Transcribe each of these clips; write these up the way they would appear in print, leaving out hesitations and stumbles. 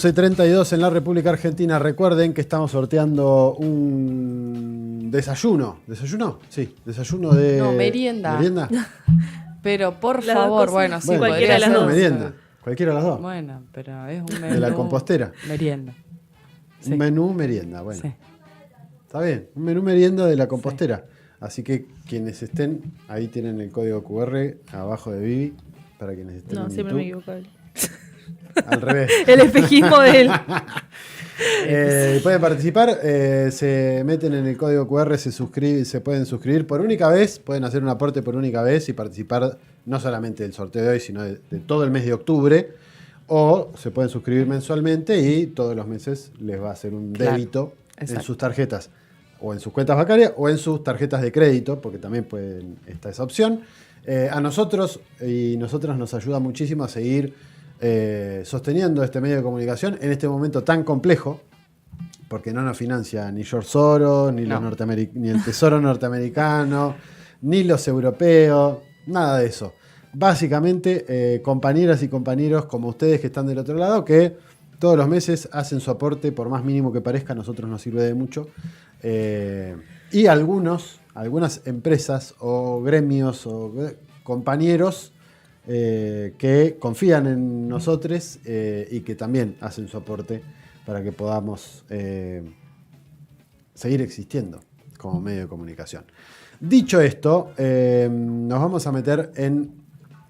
12:32 en la República Argentina. Recuerden que estamos sorteando un desayuno. ¿Desayuno? Sí, desayuno de... No, merienda. ¿Merienda? Pero por Las favor, dos bueno, cosas. sí, Bueno, cualquiera podría de las desayuno o dos. merienda. Cualquiera de las dos. Bueno, pero es un menú. De la compostera. Merienda. Sí. Un menú merienda, bueno. Sí. Está bien, un menú merienda de la compostera. Así que quienes estén, ahí tienen el código QR abajo de Vivi, para quienes estén No, en siempre me YouTube. equivoco. Al revés. El espejismo de él. Pueden participar, se meten en el código QR, se pueden suscribir por única vez, pueden hacer un aporte por única vez y participar no solamente del sorteo de hoy, sino de todo el mes de octubre, o se pueden suscribir mensualmente y todos los meses les va a hacer un Claro, débito en exacto. sus tarjetas, o en sus cuentas bancarias, o en sus tarjetas de crédito, porque también está esa opción. A nosotros y nosotras nos ayuda muchísimo a seguir sosteniendo este medio de comunicación en este momento tan complejo, porque no nos financia ni George Soros, ni, No. ni el Tesoro norteamericano, ni los europeos, nada de eso. Básicamente, compañeras y compañeros como ustedes que están del otro lado, que todos los meses hacen su aporte, por más mínimo que parezca, a nosotros nos sirve de mucho. Y algunas empresas o gremios o compañeros que confían en nosotros y que también hacen su aporte para que podamos seguir existiendo como medio de comunicación. Dicho esto, nos vamos a meter en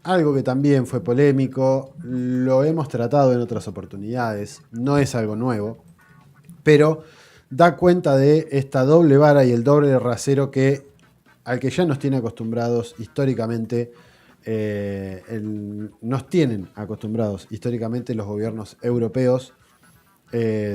algo que también fue polémico, lo hemos tratado en otras oportunidades, no es algo nuevo, pero da cuenta de esta doble vara y el doble rasero al que ya nos tiene acostumbrados históricamente. Nos tienen acostumbrados históricamente los gobiernos europeos,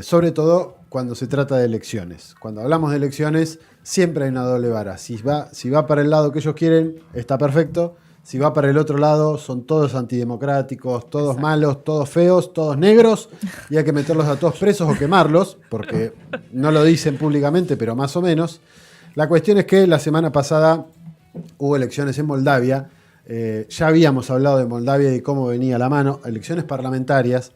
sobre todo cuando se trata de elecciones. Cuando hablamos de elecciones siempre hay una doble vara. Si va para el lado que ellos quieren, está perfecto. Si va para el otro lado, son todos antidemocráticos, todos Exacto. malos, todos feos, todos negros, y hay que meterlos a todos presos o quemarlos, porque no lo dicen públicamente, pero más o menos. La cuestión es que la semana pasada hubo elecciones en Moldavia. Ya habíamos hablado de Moldavia y cómo venía la mano. Elecciones parlamentarias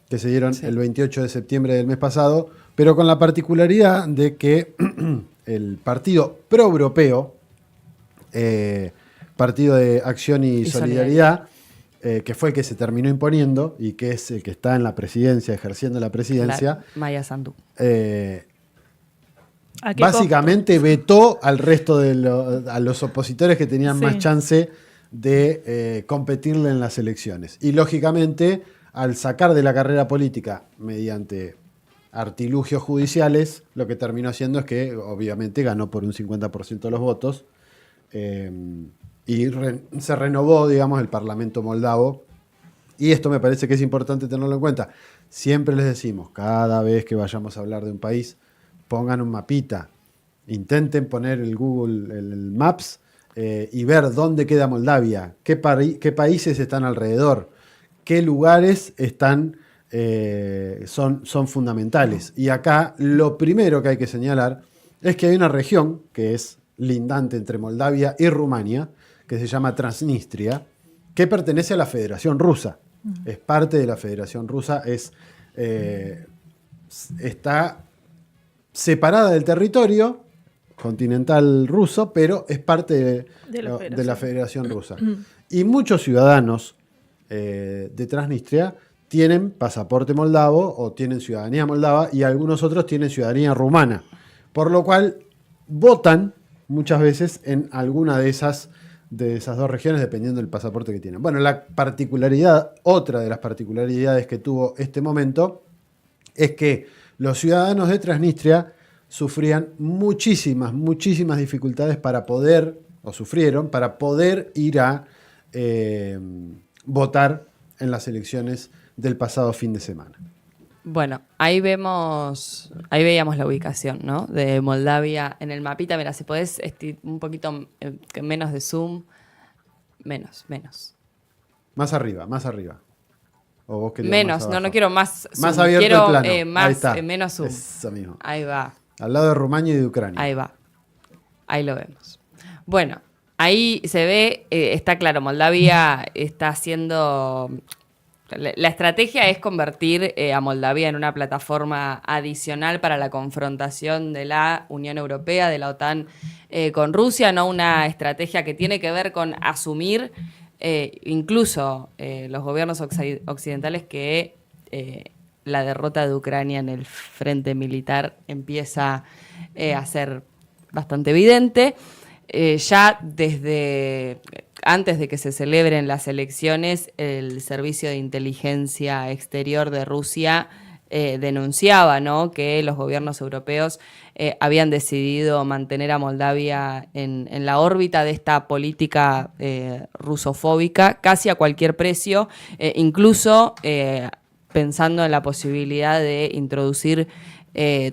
que se dieron el 28 de septiembre del mes pasado, pero con la particularidad de que el partido pro-europeo, Partido de Acción y Solidaridad, que fue el que se terminó imponiendo y que es el que está en la presidencia, ejerciendo la presidencia, Maya Sandu. ¿A qué básicamente vetó al resto a los opositores que tenían Sí. más chance de competirle en las elecciones. Y lógicamente, al sacar de la carrera política mediante artilugios judiciales, lo que terminó haciendo es que obviamente ganó por un 50% de los votos y se renovó, digamos, el Parlamento moldavo. Y esto me parece que es importante tenerlo en cuenta. Siempre les decimos, cada vez que vayamos a hablar de un país, pongan un mapita, intenten poner el Google, el Maps y ver dónde queda Moldavia, qué países están alrededor, qué lugares son fundamentales. Y acá lo primero que hay que señalar es que hay una región que es lindante entre Moldavia y Rumania, que se llama Transnistria, que pertenece a la Federación Rusa. Es parte de la Federación Rusa, está separada del territorio continental ruso, pero es parte de la Federación Rusa. Y muchos ciudadanos de Transnistria tienen pasaporte moldavo o tienen ciudadanía moldava y algunos otros tienen ciudadanía rumana, por lo cual votan muchas veces en alguna de esas dos regiones dependiendo del pasaporte que tienen. Bueno, otra de las particularidades que tuvo este momento es que los ciudadanos de Transnistria sufrían muchísimas dificultades para poder ir a votar en las elecciones del pasado fin de semana. Bueno, ahí veíamos la ubicación, ¿no? De Moldavia en el mapita. Mira, si podés un poquito menos de zoom. Menos. Más arriba. ¿O vos querías Menos, más abajo? no quiero más zoom. Más abierto quiero, el plano. Ahí más, está. menos zoom. Eso mismo. Ahí va. Al lado de Rumania y de Ucrania. Ahí va. Ahí lo vemos. Bueno, ahí se ve, está claro, Moldavia está haciendo La estrategia es convertir a Moldavia en una plataforma adicional para la confrontación de la Unión Europea, de la OTAN con Rusia, no una estrategia que tiene que ver con asumir incluso los gobiernos occidentales que la derrota de Ucrania en el frente militar empieza a ser bastante evidente. Ya desde antes de que se celebren las elecciones, el Servicio de Inteligencia Exterior de Rusia denunciaba, ¿no?, que los gobiernos europeos habían decidido mantener a Moldavia en la órbita de esta política rusofóbica casi a cualquier precio, incluso pensando en la posibilidad de introducir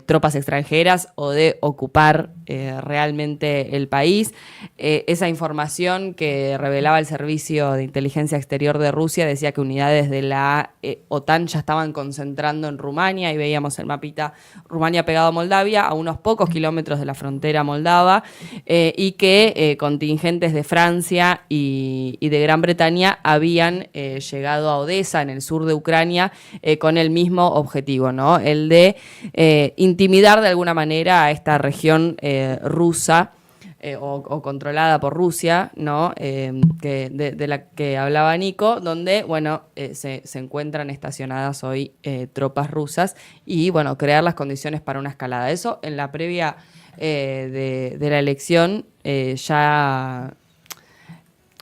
tropas extranjeras o de ocupar realmente el país. Esa información que revelaba el Servicio de Inteligencia Exterior de Rusia decía que unidades de la OTAN ya estaban concentrando en Rumania, y veíamos el mapita, Rumania pegado a Moldavia, a unos pocos kilómetros de la frontera moldava, y que contingentes de Francia y de Gran Bretaña habían llegado a Odesa, en el sur de Ucrania, con el mismo objetivo, ¿no?, el de intimidar de alguna manera a esta región rusa o controlada por Rusia, ¿no?, de la que hablaba Nico, donde bueno, se encuentran estacionadas hoy tropas rusas, y bueno, crear las condiciones para una escalada. Eso en la previa de la elección ya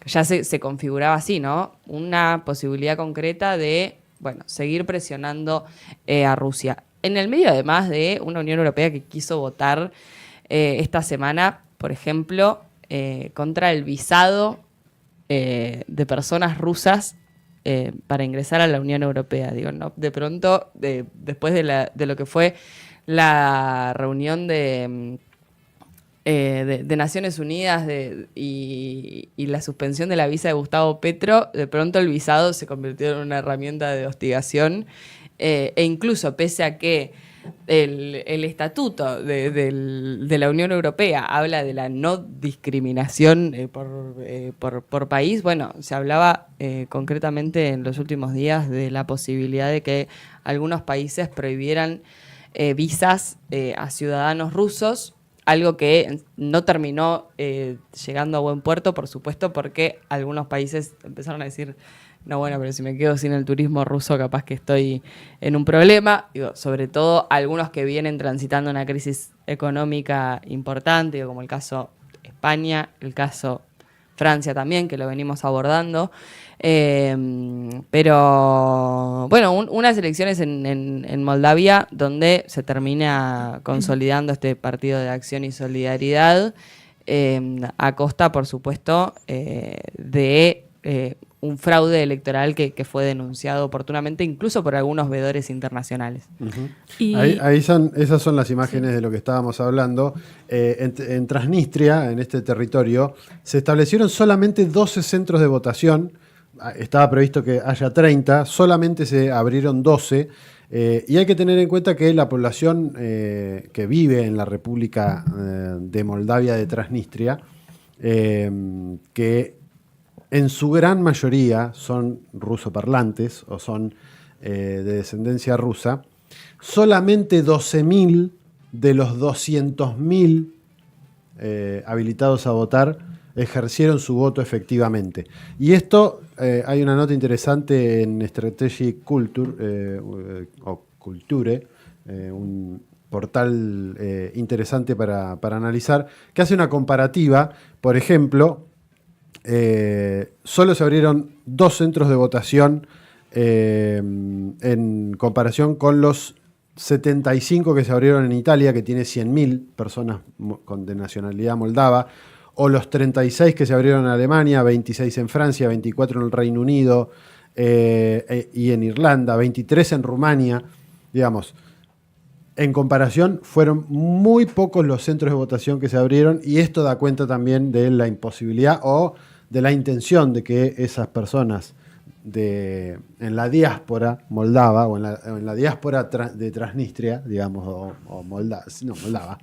se configuraba así, ¿no? Una posibilidad concreta de, bueno, seguir presionando a Rusia. En el medio, además, de una Unión Europea que quiso votar esta semana, por ejemplo, contra el visado de personas rusas para ingresar a la Unión Europea. Digo, ¿no? De pronto, después de lo que fue la reunión de Naciones Unidas y la suspensión de la visa de Gustavo Petro, de pronto el visado se convirtió en una herramienta de hostigación. E incluso pese a que el estatuto de la Unión Europea habla de la no discriminación por país, bueno, se hablaba concretamente en los últimos días de la posibilidad de que algunos países prohibieran visas a ciudadanos rusos, algo que no terminó llegando a buen puerto, por supuesto, porque algunos países empezaron a decir: no, bueno, pero si me quedo sin el turismo ruso, capaz que estoy en un problema. Digo, sobre todo algunos que vienen transitando una crisis económica importante, como el caso España, el caso Francia también, que lo venimos abordando. Pero, bueno, unas elecciones en Moldavia donde se termina consolidando este partido de acción y solidaridad, a costa, por supuesto, de un fraude electoral que fue denunciado oportunamente, incluso por algunos veedores internacionales. Uh-huh. Esas son las imágenes, sí, de lo que estábamos hablando. En Transnistria, en este territorio, se establecieron solamente 12 centros de votación. Estaba previsto que haya 30, solamente se abrieron 12. Y hay que tener en cuenta que la población que vive en la República de Moldavia de Transnistria, que en su gran mayoría son rusoparlantes o son de descendencia rusa, solamente 12.000 de los 200.000 habilitados a votar ejercieron su voto efectivamente. Y esto, hay una nota interesante en Strategic Culture, o Culture, un portal interesante para analizar, que hace una comparativa. Por ejemplo, solo se abrieron 2 centros de votación en comparación con los 75 que se abrieron en Italia, que tiene 100.000 personas de nacionalidad moldava, o los 36 que se abrieron en Alemania, 26 en Francia, 24 en el Reino Unido y en Irlanda, 23 en Rumania. Digamos, en comparación, fueron muy pocos los centros de votación que se abrieron, y esto da cuenta también de la imposibilidad o de la intención de que esas personas en la diáspora moldava o en la diáspora de Transnistria, digamos, o moldava,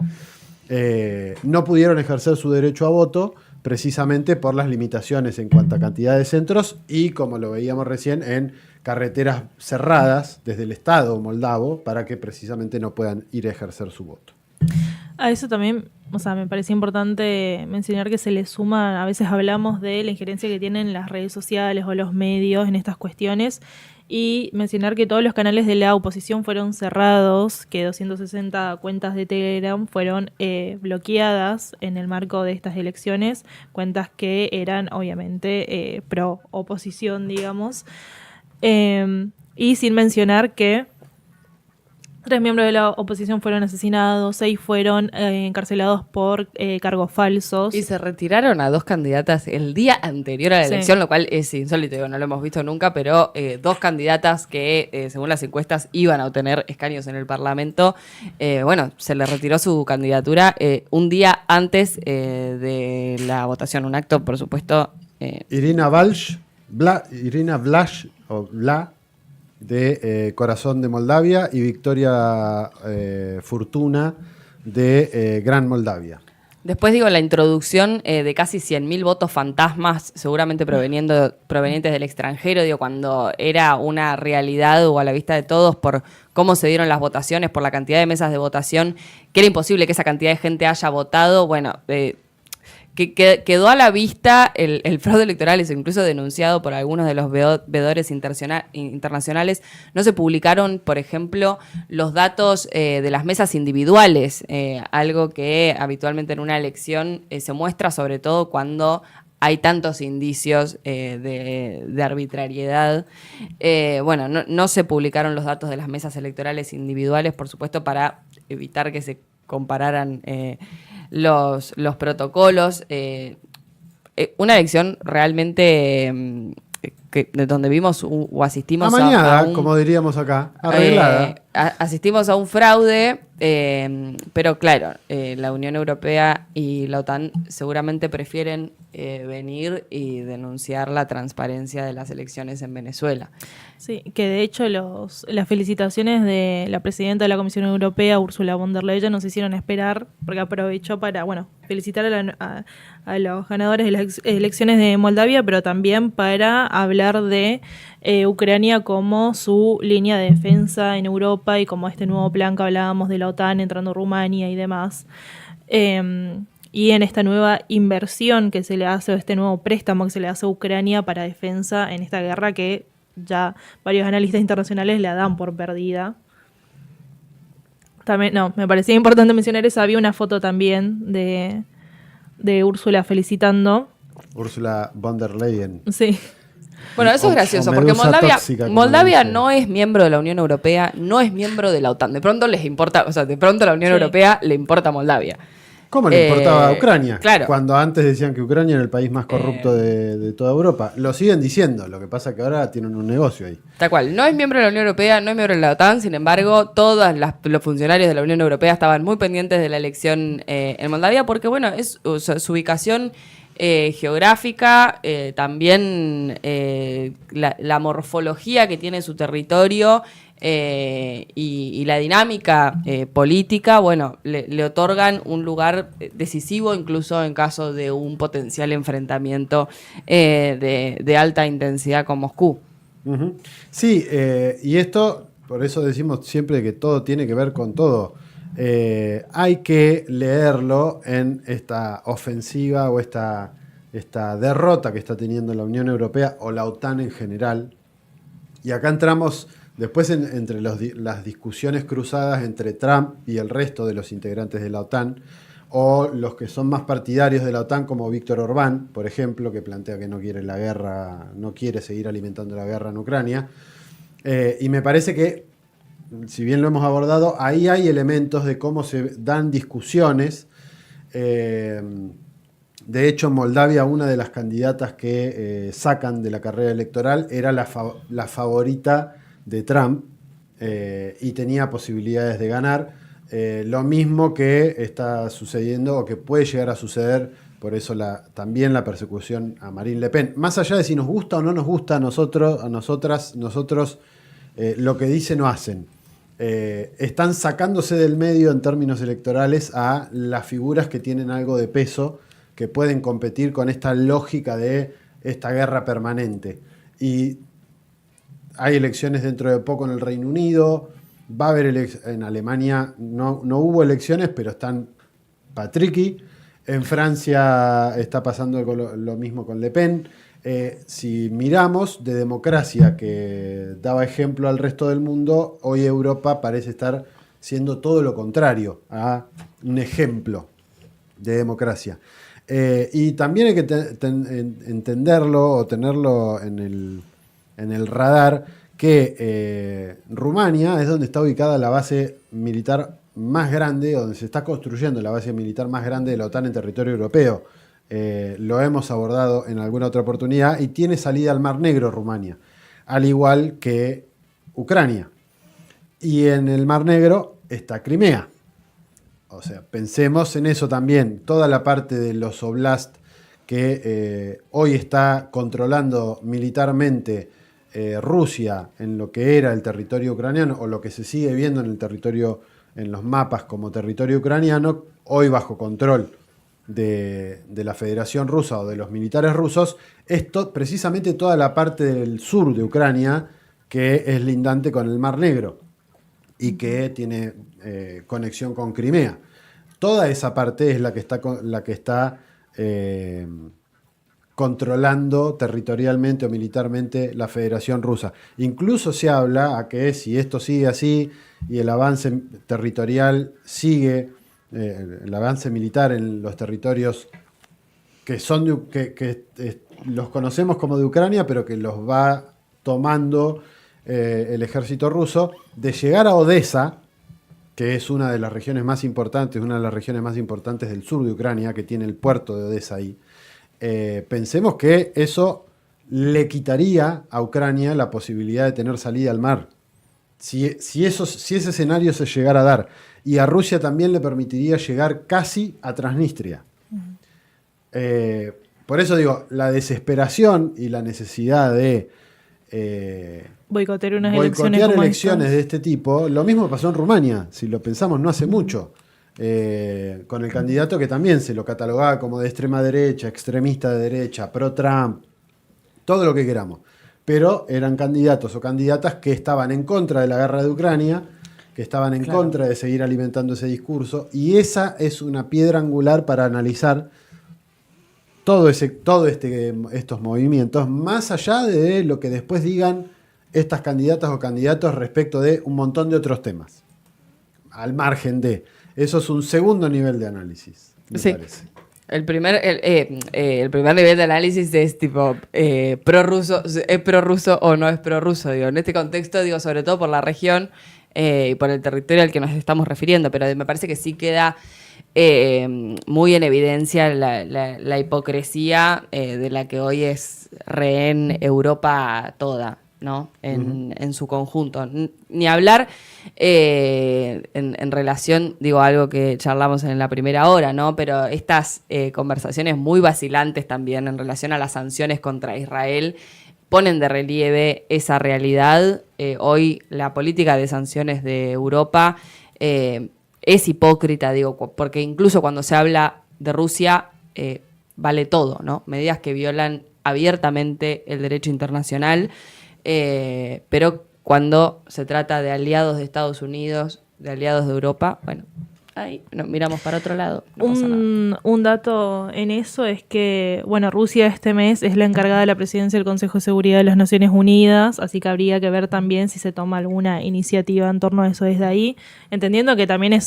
no pudieron ejercer su derecho a voto precisamente por las limitaciones en cuanto a cantidad de centros y, como lo veíamos recién, en carreteras cerradas desde el Estado moldavo para que precisamente no puedan ir a ejercer su voto. A eso también, me parece importante mencionar que se le suma, a veces hablamos de la injerencia que tienen las redes sociales o los medios en estas cuestiones, y mencionar que todos los canales de la oposición fueron cerrados, que 260 cuentas de Telegram fueron bloqueadas en el marco de estas elecciones, cuentas que eran obviamente pro oposición, digamos, y sin mencionar que 3 miembros de la oposición fueron asesinados, 6 fueron encarcelados por cargos falsos. Y se retiraron a 2 candidatas el día anterior a la elección, lo cual es insólito, no lo hemos visto nunca, pero 2 candidatas que, según las encuestas, iban a obtener escaños en el Parlamento, se les retiró su candidatura un día antes de la votación. Un acto, por supuesto... Irina Vlach, de Corazón de Moldavia, y Victoria Fortuna de Gran Moldavia. Después la introducción de casi 100.000 votos fantasmas, seguramente provenientes del extranjero, cuando era una realidad o a la vista de todos por cómo se dieron las votaciones, por la cantidad de mesas de votación, que era imposible que esa cantidad de gente haya votado, que quedó a la vista el fraude electoral, es incluso denunciado por algunos de los veedores internacionales. No se publicaron, por ejemplo, los datos de las mesas individuales, algo que habitualmente en una elección se muestra, sobre todo cuando hay tantos indicios de arbitrariedad. No se publicaron los datos de las mesas electorales individuales, por supuesto, para evitar que se compararan los protocolos. Una elección realmente de donde vimos o asistimos amañada, como diríamos acá, arreglada. Asistimos a un fraude, pero claro, la Unión Europea y la OTAN seguramente prefieren venir y denunciar la transparencia de las elecciones en Venezuela. Sí, que de hecho las felicitaciones de la presidenta de la Comisión Europea, Ursula von der Leyen, nos hicieron esperar, porque aprovechó para felicitar a los ganadores de las elecciones de Moldavia, pero también para hablar de Ucrania como su línea de defensa en Europa y como este nuevo plan que hablábamos de la OTAN entrando Rumania y demás. Y en esta nueva inversión que se le hace, o este nuevo préstamo que se le hace a Ucrania para defensa en esta guerra que ya varios analistas internacionales la dan por perdida. También, me parecía importante mencionar eso. Había una foto también de Úrsula felicitando. Úrsula von der Leyen. Sí. Bueno, eso es gracioso, porque Moldavia no es miembro de la Unión Europea, no es miembro de la OTAN. De pronto les importa, de pronto a la Unión Europea le importa Moldavia. ¿Cómo le importaba a Ucrania? Claro. Cuando antes decían que Ucrania era el país más corrupto de toda Europa. Lo siguen diciendo, lo que pasa es que ahora tienen un negocio ahí. Tal cual, no es miembro de la Unión Europea, no es miembro de la OTAN, sin embargo, todos los funcionarios de la Unión Europea estaban muy pendientes de la elección en Moldavia, porque es su ubicación geográfica, también la morfología que tiene su territorio, y la dinámica política, le otorgan un lugar decisivo incluso en caso de un potencial enfrentamiento de alta intensidad con Moscú. Uh-huh. Sí, y esto, por eso decimos siempre que todo tiene que ver con todo. Hay que leerlo en esta ofensiva o esta derrota que está teniendo la Unión Europea o la OTAN en general. Y acá entramos después entre las discusiones cruzadas entre Trump y el resto de los integrantes de la OTAN, o los que son más partidarios de la OTAN, como Víctor Orbán, por ejemplo, que plantea que no quiere la guerra, no quiere seguir alimentando la guerra en Ucrania. Y me parece que, si bien lo hemos abordado, ahí hay elementos de cómo se dan discusiones. De hecho, en Moldavia, una de las candidatas que sacan de la carrera electoral era la favorita de Trump, y tenía posibilidades de ganar. Lo mismo que está sucediendo o que puede llegar a suceder, por eso también la persecución a Marine Le Pen. Más allá de si nos gusta o no nos gusta a nosotros lo que dicen o hacen. Están sacándose del medio en términos electorales a las figuras que tienen algo de peso que pueden competir con esta lógica de esta guerra permanente. Y hay elecciones dentro de poco en el Reino Unido, va a haber en Alemania, no hubo elecciones, pero están patriqui. En Francia está pasando lo mismo con Le Pen. Si miramos de democracia que daba ejemplo al resto del mundo, hoy Europa parece estar siendo todo lo contrario a un ejemplo de democracia. Y también hay que entenderlo o tenerlo en el radar que Rumania es donde está ubicada la base militar más grande, donde se está construyendo la base militar más grande de la OTAN en territorio europeo. Lo hemos abordado en alguna otra oportunidad y tiene salida al Mar Negro Rumania, al igual que Ucrania. Y en el Mar Negro está Crimea. O sea, pensemos en eso también. Toda la parte de los oblast que hoy está controlando militarmente Rusia en lo que era el territorio ucraniano o lo que se sigue viendo en el territorio, en los mapas como territorio ucraniano, hoy bajo control de la Federación Rusa o de los militares rusos, esto precisamente toda la parte del sur de Ucrania que es lindante con el Mar Negro y que tiene conexión con Crimea. Toda esa parte es la que está controlando territorialmente o militarmente la Federación Rusa. Incluso se habla a que si esto sigue así y el avance territorial sigue, el avance militar en los territorios que son los conocemos como de Ucrania, pero que los va tomando el ejército ruso, de llegar a Odessa, que es una de las regiones más importantes, del sur de Ucrania, que tiene el puerto de Odessa ahí. Pensemos que eso le quitaría a Ucrania la posibilidad de tener salida al mar. Si ese escenario se llegara a dar. Y a Rusia también le permitiría llegar casi a Transnistria. Por eso digo, la desesperación y la necesidad de boicotear elecciones de este tipo, lo mismo pasó en Rumania, si lo pensamos no hace mucho. Con el candidato que también se lo catalogaba como de extrema derecha, extremista de derecha, pro-Trump, todo lo que queramos. Pero eran candidatos o candidatas que estaban en contra de la guerra de Ucrania, que estaban en contra de seguir alimentando ese discurso, y esa es una piedra angular para analizar estos movimientos, más allá de lo que después digan estas candidatas o candidatos respecto de un montón de otros temas. Al margen de... Eso es un segundo nivel de análisis, me parece. El primer nivel de análisis es tipo prorruso, ¿es prorruso o no es prorruso? Digo, en este contexto, digo, sobre todo por la región y por el territorio al que nos estamos refiriendo, pero me parece que sí queda muy en evidencia la hipocresía de la que hoy es rehén Europa toda, ¿no? En su conjunto. Ni hablar en relación, digo, algo que charlamos en la primera hora, ¿no? Pero estas conversaciones muy vacilantes también en relación a las sanciones contra Israel ponen de relieve esa realidad. Hoy la política de sanciones de Europa es hipócrita, digo, porque incluso cuando se habla de Rusia vale todo, ¿no? Medidas que violan abiertamente el derecho internacional. Pero cuando se trata de aliados de Estados Unidos, de aliados de Europa, bueno, ahí miramos para otro lado. No pasa nada. Un dato en eso es que, bueno, Rusia este mes es la encargada de la presidencia del Consejo de Seguridad de las Naciones Unidas, así que habría que ver también si se toma alguna iniciativa en torno a eso desde ahí, entendiendo que también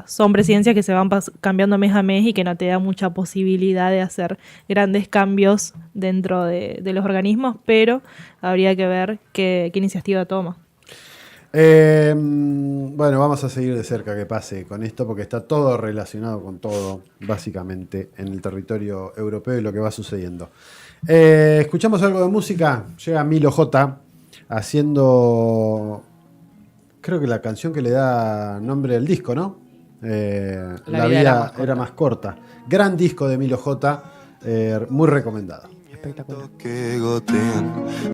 son presidencias que se van cambiando mes a mes y que no te da mucha posibilidad de hacer grandes cambios dentro de los organismos, pero habría que ver qué iniciativa toma. Bueno, vamos a seguir de cerca que pase con esto porque está todo relacionado con todo, básicamente, en el territorio europeo y lo que va sucediendo. Escuchamos algo de música, llega Milo J haciendo, creo que la canción que le da nombre al disco, ¿no? La vida era más corta. Gran disco de Milo J, muy recomendado. Espectacular.